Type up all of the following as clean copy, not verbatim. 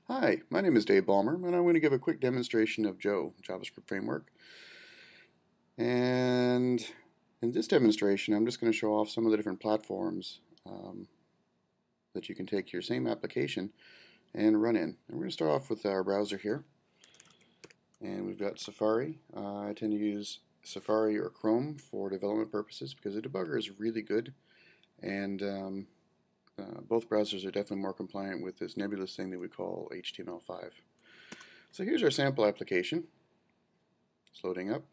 Hi, my name is Dave Ballmer, and I'm going to give a quick demonstration of Joe, JavaScript framework. And in this demonstration, I'm just going to show off some of the different platforms that you can take your same application and run in. And we're going to start off with our browser here. And we've got Safari. I tend to use Safari or Chrome for development purposes because the debugger is really good. And both browsers are definitely more compliant with this nebulous thing that we call HTML5. So here's our sample application. It's loading up.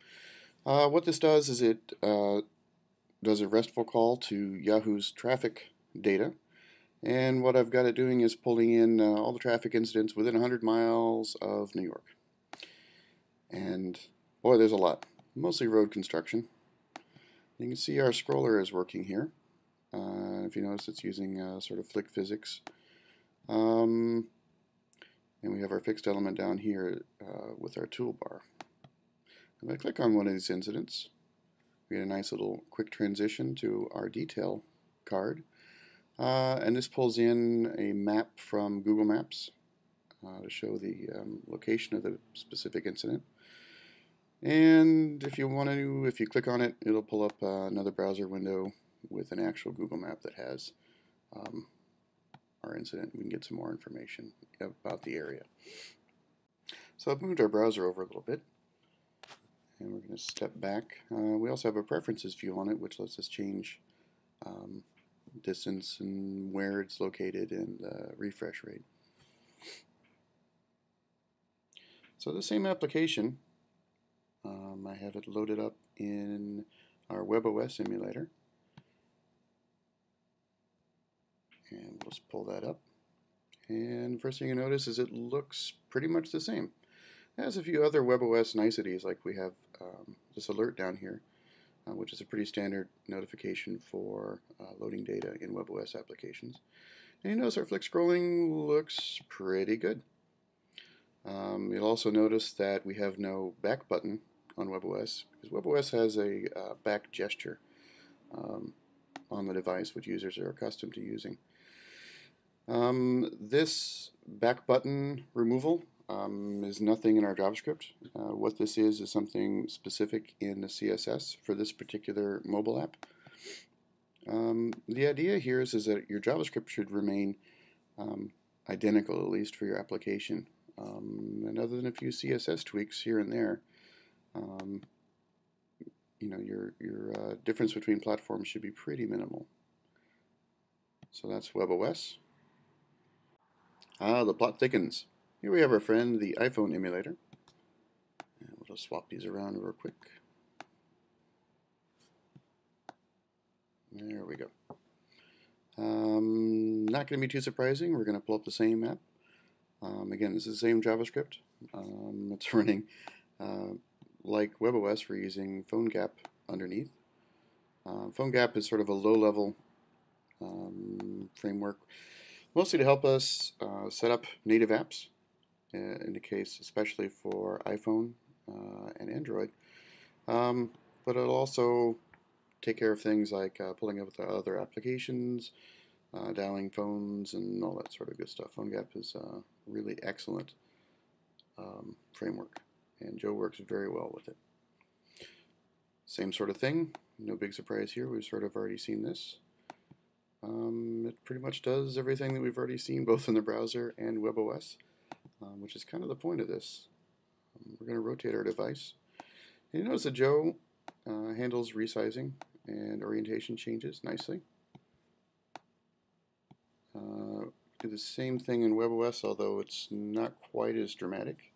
What this does is it does a RESTful call to Yahoo's traffic data. And what I've got it doing is pulling in all the traffic incidents within 100 miles of New York. And boy, there's a lot. Mostly road construction. You can see our scroller is working here. If you notice, it's using sort of flick physics. And we have our fixed element down here with our toolbar. If I click on one of these incidents, we get a nice little quick transition to our detail card. And this pulls in a map from Google Maps to show the location of the specific incident. And if you click on it, it'll pull up another browser window with an actual Google map that has our incident. We can get some more information about the area. So I've moved our browser over a little bit, and we're going to step back. We also have a preferences view on it, which lets us change distance and where it's located and refresh rate. So the same application, I have it loaded up in our WebOS emulator. And we'll just pull that up. And first thing you notice is it looks pretty much the same. It has a few other WebOS niceties, like we have this alert down here, which is a pretty standard notification for loading data in WebOS applications. And you notice our flick scrolling looks pretty good. You'll also notice that we have no back button on WebOS, because WebOS has a back gesture on the device, which users are accustomed to using. This back button removal is nothing in our JavaScript. What this is something specific in the CSS for this particular mobile app. The idea here is that your JavaScript should remain identical, at least for your application. And other than a few CSS tweaks here and there, your difference between platforms should be pretty minimal. So that's WebOS. The plot thickens. Here we have our friend, the iPhone emulator. And we'll just swap these around real quick. There we go. Not going to be too surprising. We're going to pull up the same app. Again, this is the same JavaScript. It's running like WebOS. We're using PhoneGap underneath. PhoneGap is sort of a low-level framework, mostly to help us set up native apps, in the case especially for iPhone and Android. But it'll also take care of things like pulling up with other applications, dialing phones, and all that sort of good stuff. PhoneGap is a really excellent framework, and Joe works very well with it. Same sort of thing, no big surprise here. We've sort of already seen this. It pretty much does everything that we've already seen both in the browser and WebOS, which is kind of the point of this. We're going to rotate our device. And you notice that Joe handles resizing and orientation changes nicely. Do the same thing in WebOS, although it's not quite as dramatic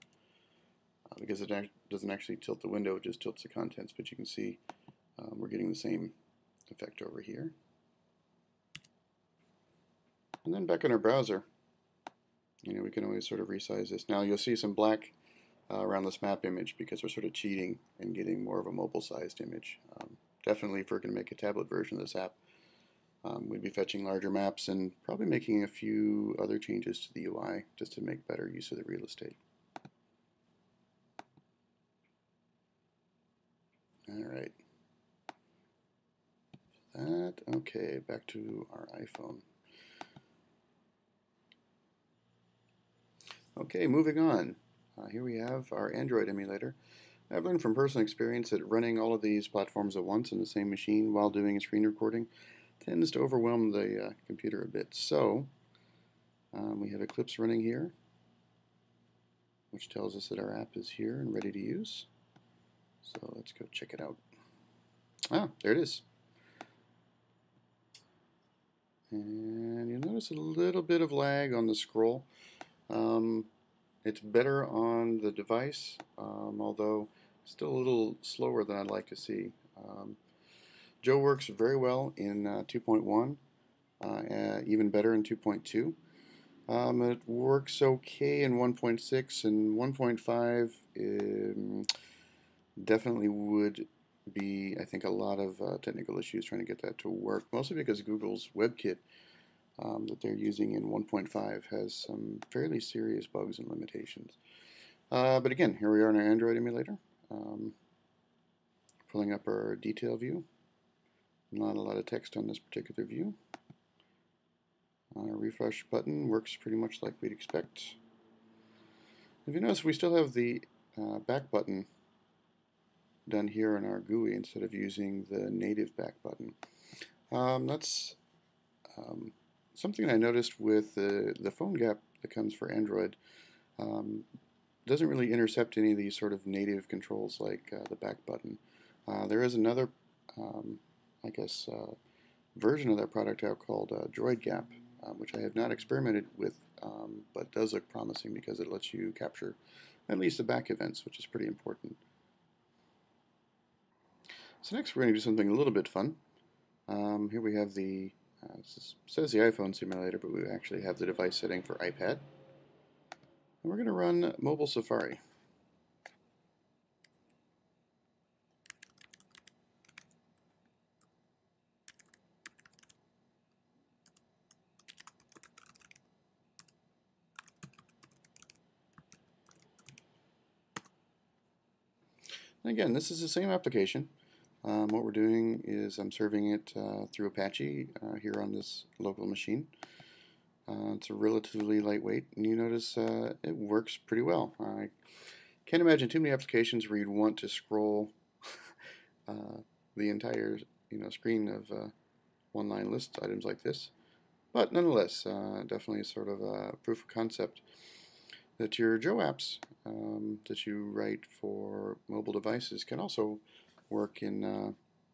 because it doesn't actually tilt the window, it just tilts the contents. But you can see we're getting the same effect over here. And then back in our browser, we can always sort of resize this. Now you'll see some black around this map image because we're sort of cheating and getting more of a mobile-sized image. Definitely, if we're going to make a tablet version of this app, we'd be fetching larger maps and probably making a few other changes to the UI just to make better use of the real estate. All right. Okay, back to our iPhone. Okay, moving on. Here we have our Android emulator. I've learned from personal experience that running all of these platforms at once on the same machine while doing a screen recording tends to overwhelm the computer a bit. So we have Eclipse running here, which tells us that our app is here and ready to use. So let's go check it out. Ah, there it is. And you'll notice a little bit of lag on the scroll. It's better on the device, although still a little slower than I'd like to see. Joe works very well in 2.1, even better in 2.2. It works okay in 1.6, and 1.5 definitely would be, I think, a lot of technical issues trying to get that to work, mostly because Google's WebKit that they're using in 1.5 has some fairly serious bugs and limitations. But again, here we are in our Android emulator. Pulling up our detail view. Not a lot of text on this particular view. Our refresh button works pretty much like we'd expect. If you notice, we still have the back button done here in our GUI instead of using the native back button. That's something I noticed with the phone gap that comes for Android. Doesn't really intercept any of these sort of native controls like the back button. There is another, I guess, version of that product out called Droid Gap, which I have not experimented with, but does look promising because it lets you capture at least the back events, which is pretty important. So next we're going to do something a little bit fun. Here we have the, it says the iPhone simulator, but we actually have the device setting for iPad. And we're going to run Mobile Safari. And again, this is the same application. What we're doing is I'm serving it through Apache here on this local machine. It's a relatively lightweight, and you notice it works pretty well. I can't imagine too many applications where you'd want to scroll the entire screen of one-line list items like this. But nonetheless, definitely sort of a proof of concept that your Joe apps that you write for mobile devices can also work in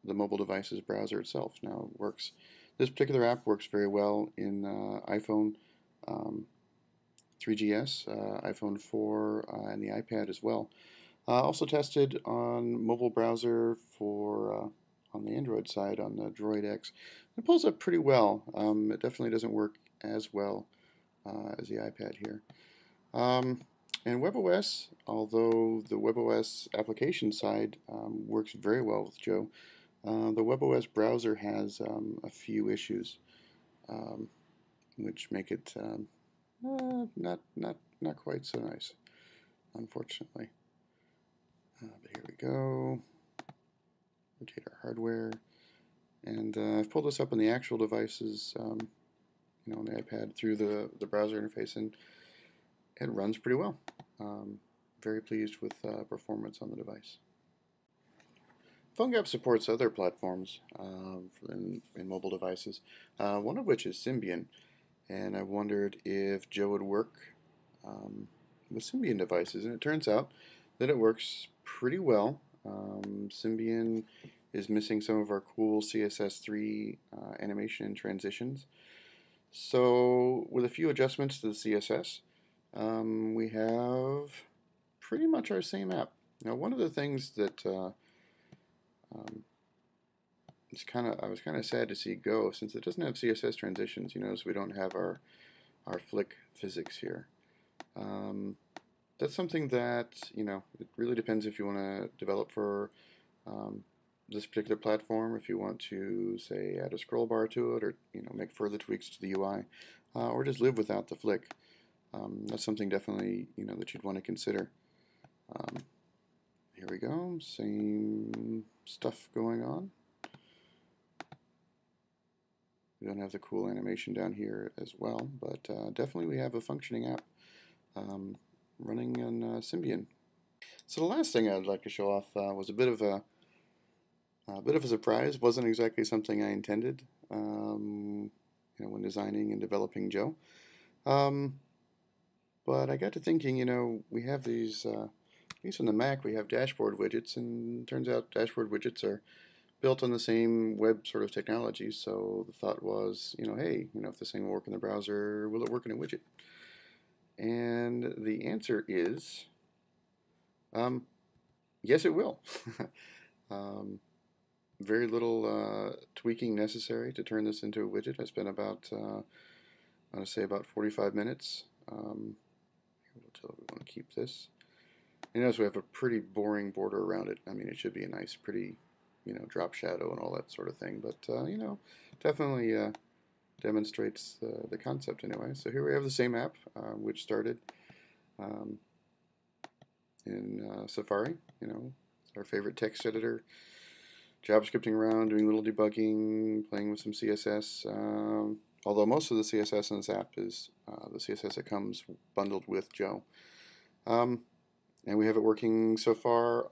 the mobile device's browser itself. Now it works. This particular app works very well in iPhone 3GS, iPhone 4, and the iPad as well. Also tested on mobile browser for on the Android side on the Droid X. It pulls up pretty well. It definitely doesn't work as well as the iPad here. And WebOS, although the WebOS application side works very well with Joe, the WebOS browser has a few issues, which make it not quite so nice, unfortunately. But here we go. Rotate our hardware, and I've pulled this up on the actual devices, on the iPad through the browser interface, and it runs pretty well. Very pleased with performance on the device. PhoneGap supports other platforms in mobile devices, one of which is Symbian, and I wondered if Joe would work with Symbian devices, and it turns out that it works pretty well. Symbian is missing some of our cool CSS3 animation and transitions. So with a few adjustments to the CSS, we have pretty much our same app. Now, one of the things that I was kind of sad to see go, since it doesn't have CSS transitions. You notice we don't have our flick physics here. That's something that it really depends if you want to develop for this particular platform, if you want to say add a scroll bar to it, or make further tweaks to the UI, or just live without the flick. That's something definitely that you'd want to consider. Here we go, same stuff going on. We don't have the cool animation down here as well, but definitely we have a functioning app. running on Symbian. So the last thing I'd like to show off was a bit of a surprise. Wasn't exactly something I intended, when designing and developing Joe. But I got to thinking, we have these, at least on the Mac, we have dashboard widgets, and it turns out dashboard widgets are built on the same web sort of technology. So the thought was, hey, if this thing will work in the browser, will it work in a widget? And the answer is, yes, it will. Very little tweaking necessary to turn this into a widget. I spent about, I want to say about 45 minutes. We'll want to keep this. And notice we have a pretty boring border around it. I mean, it should be a nice, pretty, drop shadow and all that sort of thing. But, definitely demonstrates the concept anyway. So here we have the same app, which started in Safari. It's our favorite text editor. JavaScripting around, doing a little debugging, playing with some CSS. Although most of the CSS in this app is the CSS that comes bundled with Joe. And we have it working so far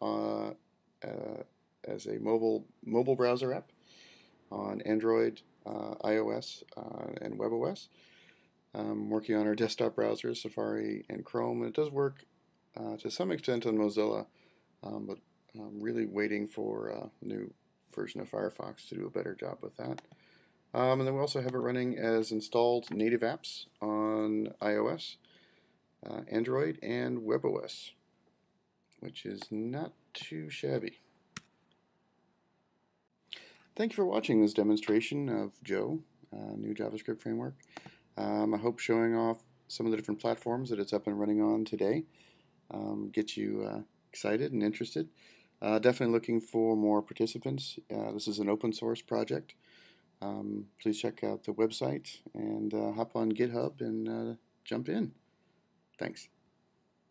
as a mobile browser app on Android, iOS, and WebOS. Working on our desktop browsers, Safari and Chrome. And it does work to some extent on Mozilla, but I'm really waiting for a new version of Firefox to do a better job with that. And then we also have it running as installed native apps on iOS, Android, and WebOS, which is not too shabby. Thank you for watching this demonstration of Joe, new JavaScript framework. I hope showing off some of the different platforms that it's up and running on today gets you excited and interested. Definitely looking for more participants. This is an open source project. Please check out the website and hop on GitHub and jump in. Thanks.